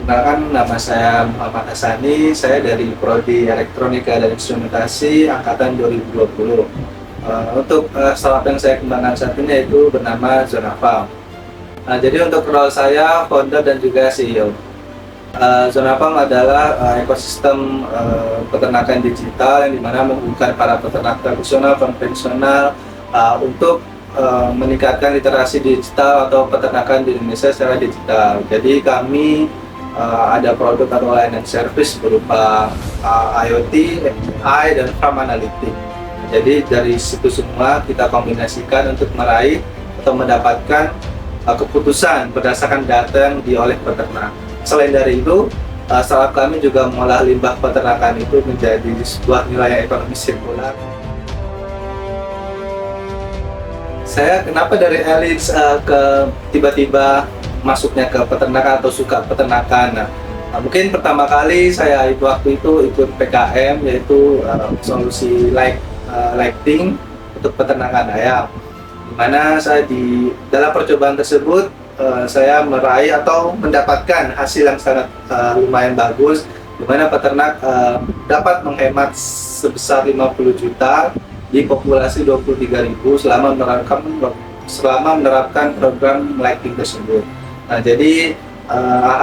Perkenalkan, nama saya Muhammad Hasani, saya dari Prodi Elektronika dan Instrumentasi Angkatan 2020. Startup yang saya kembangkan saat ini yaitu bernama Zona Farm. Jadi untuk role saya, founder dan juga CEO. Zona Farm adalah ekosistem peternakan digital yang dimana menghubungkan para peternak tradisional, konvensional untuk meningkatkan literasi digital atau peternakan di Indonesia secara digital. Jadi kami ada produk atau layanan service berupa IoT, AI, dan farm analytics. Jadi dari situ semua kita kombinasikan untuk meraih atau mendapatkan keputusan berdasarkan data yang diolah peternak. Selain dari itu, startup kami juga mengolah limbah peternakan itu menjadi sebuah nilai ekonomi sirkular. Saya kenapa dari elit ke tiba-tiba masuknya ke peternakan atau suka peternakan? Mungkin pertama kali saya waktu itu ikut PKM, yaitu solusi lighting untuk peternakan ayam. Dimana saya dalam percobaan tersebut saya meraih atau mendapatkan hasil yang sangat lumayan bagus, dimana peternak dapat menghemat sebesar 50 juta di populasi 23.000 selama menerapkan program lighting tersebut. Nah, jadi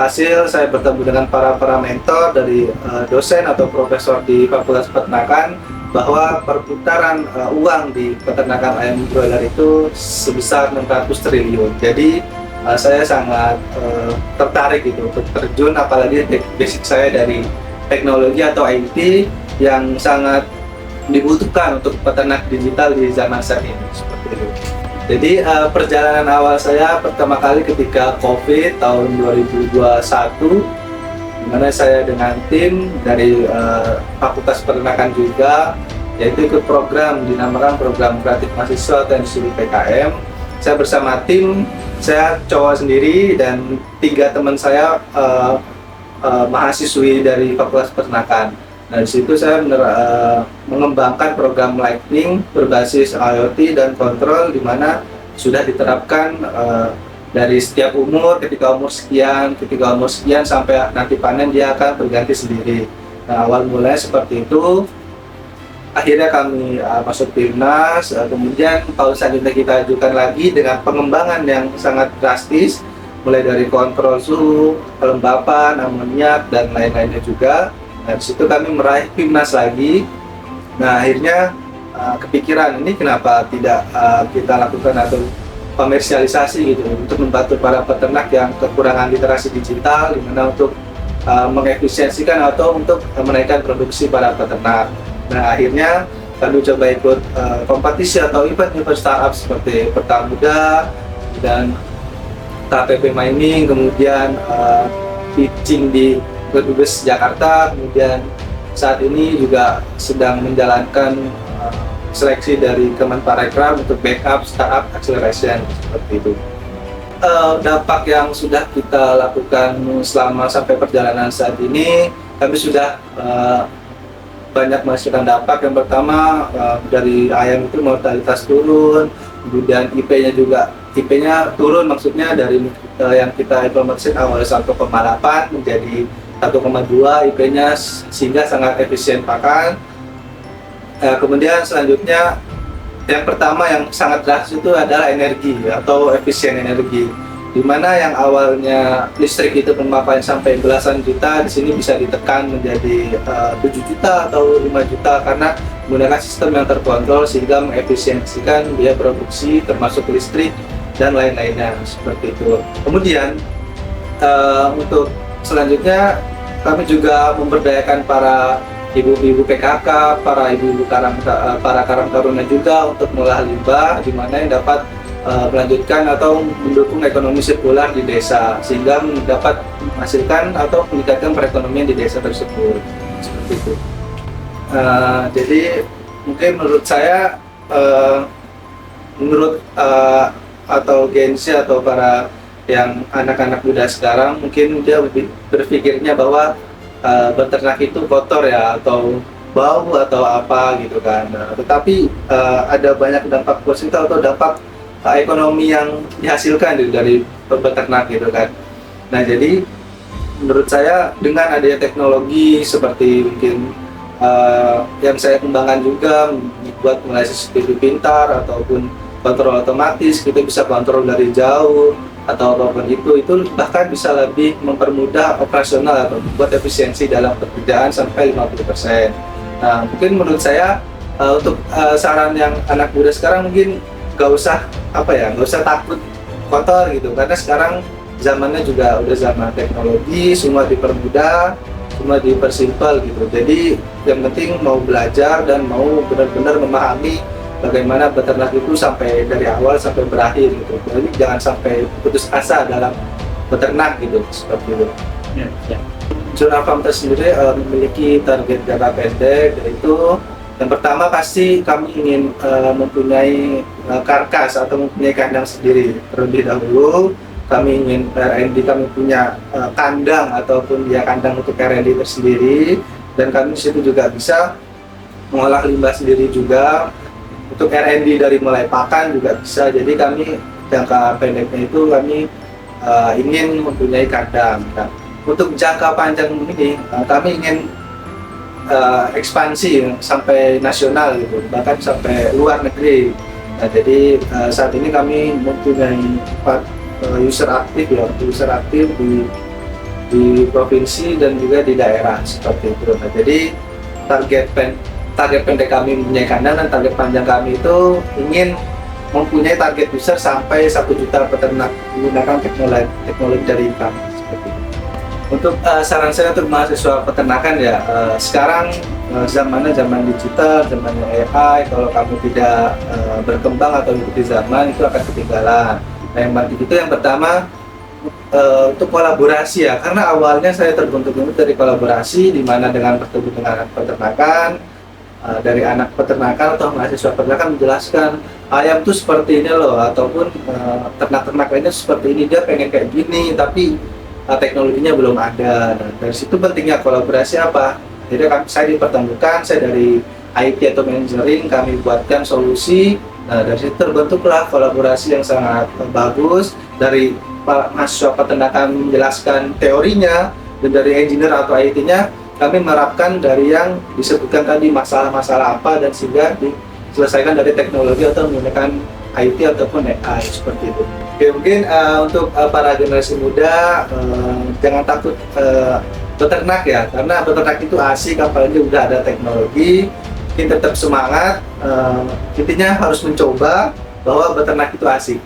hasil saya bertemu dengan para mentor dari dosen atau profesor di Fakultas Peternakan bahwa perputaran uang di peternakan ayam broiler itu sebesar 600 triliun. Jadi saya sangat tertarik gitu untuk terjun, apalagi basic saya dari teknologi atau IT yang sangat dibutuhkan untuk peternak digital di zaman saat ini, seperti itu. Jadi perjalanan awal saya pertama kali ketika COVID tahun 2021, di mana saya dengan tim dari Fakultas Peternakan juga, yaitu ikut program dinamakan program kreatif mahasiswa atau studi PKM. Saya bersama tim, saya cowok sendiri dan 3 teman saya mahasiswi dari Fakultas Peternakan. Nah, di situ saya mengembangkan program lighting berbasis IoT dan kontrol, di mana sudah diterapkan dari setiap umur, ketika umur sekian sampai nanti panen dia akan berganti sendiri. Nah, awal mulanya seperti itu. Akhirnya kami masuk timnas, kemudian tahun selanjutnya kita ajukan lagi dengan pengembangan yang sangat drastis, mulai dari kontrol suhu, kelembapan, amoniak, dan lain-lainnya juga. Nah, disitu kami meraih timnas lagi. Nah, akhirnya kepikiran ini kenapa tidak kita lakukan atau komersialisasi gitu untuk membantu para peternak yang kekurangan literasi digital, dimana untuk mengefisiensikan atau untuk menaikkan produksi para peternak. Nah, akhirnya kami coba ikut kompetisi atau event startup seperti Pertamuda dan KPP Mining, kemudian pitching di Kedubes Jakarta, kemudian saat ini juga sedang menjalankan seleksi dari Kemenparekraf untuk backup startup acceleration, seperti itu. Dampak yang sudah kita lakukan selama sampai perjalanan saat ini, kami sudah banyak menghasilkan dampak. Yang pertama, dari ayam itu mortalitas turun, kemudian IP-nya turun, maksudnya dari yang kita implementasi awalnya 1,8 menjadi 1,2 IP-nya, sehingga sangat efisien pakan. Kemudian selanjutnya, yang pertama yang sangat drastis itu adalah energi atau efisien energi, di mana yang awalnya listrik itu pemakaian sampai belasan juta, di sini bisa ditekan menjadi 7 juta atau 5 juta karena menggunakan sistem yang terkontrol, sehingga mengefisiensikan biaya produksi termasuk listrik dan lain-lainnya, seperti itu. Kemudian untuk selanjutnya kami juga memberdayakan para ibu-ibu PKK, para ibu-ibu para karang taruna juga untuk mengolah limbah, di mana yang dapat melanjutkan atau mendukung ekonomi sirkular di desa, sehingga dapat menghasilkan atau meningkatkan perekonomian di desa tersebut, seperti itu. Jadi mungkin menurut saya, menurut atau Gen Z atau para yang anak-anak muda sekarang, mungkin dia berpikirnya bahwa beternak itu kotor ya, atau bau atau apa gitu kan. Tetapi ada banyak dampak positif atau dampak ekonomi yang dihasilkan dari beternak gitu kan. Nah, jadi menurut saya dengan adanya teknologi seperti mungkin yang saya kembangkan juga membuat mulai CCTV pintar ataupun kontrol otomatis, kita bisa kontrol dari jauh atau apapun itu bahkan bisa lebih mempermudah operasional atau membuat efisiensi dalam pekerjaan sampai 50%. Nah, mungkin menurut saya untuk saran yang anak muda sekarang mungkin nggak usah nggak usah takut kotor gitu, karena sekarang zamannya juga udah zaman teknologi, semua dipermudah, semua dipersimpel gitu. Jadi yang penting mau belajar dan mau benar-benar memahami bagaimana beternak itu sampai dari awal sampai berakhir gitu. Jadi jangan sampai putus asa dalam beternak gitu, seperti itu. Ya, ya. Jurnal Farm sendiri memiliki target jangka pendek, yaitu yang pertama pasti kami ingin mempunyai karkas atau mempunyai kandang sendiri terlebih dahulu. Kami ingin R&D, kami punya kandang ataupun kandang untuk R&D tersendiri, dan kami disitu juga bisa mengolah limbah sendiri juga. Untuk R&D dari mulai pakan juga bisa. Jadi kami jangka pendeknya itu kami ingin mempunyai kandang. Nah, untuk jangka panjang ini kami ingin ekspansi sampai nasional gitu, bahkan sampai luar negeri. Nah, jadi saat ini kami mempunyai user aktif di provinsi dan juga di daerah seperti itu. Nah, jadi target pendek kami mempunyai kandang, dan target panjang kami itu ingin mempunyai target user sampai 1 juta peternak menggunakan teknologi dari kami seperti itu. Untuk saran saya untuk mahasiswa peternakan sekarang zamannya zaman digital, zamannya AI. Kalau kamu tidak berkembang atau mengikuti zaman, itu akan ketinggalan. Nah, yang pertama untuk kolaborasi karena awalnya saya terbentuk dari kolaborasi, di mana dengan bertemu dengan peternakan, dari anak peternakan atau mahasiswa peternakan menjelaskan ayam tuh seperti ini loh, ataupun ternak-ternak lainnya seperti ini, dia pengen kayak gini tapi teknologinya belum ada. Nah, dari situ pentingnya kolaborasi jadi saya dipertemukan, saya dari IT atau managering, kami buatkan solusi. Nah, dari situ terbentuklah kolaborasi yang sangat bagus, dari mahasiswa peternakan menjelaskan teorinya, dan dari engineer atau IT-nya kami menerapkan dari yang disebutkan tadi, masalah-masalah apa, dan sehingga diselesaikan dari teknologi atau menggunakan IT ataupun AI seperti itu. Oke, mungkin untuk para generasi muda jangan takut beternak karena beternak itu asik, apalagi udah ada teknologi. Kita tetap semangat, intinya harus mencoba bahwa beternak itu asik.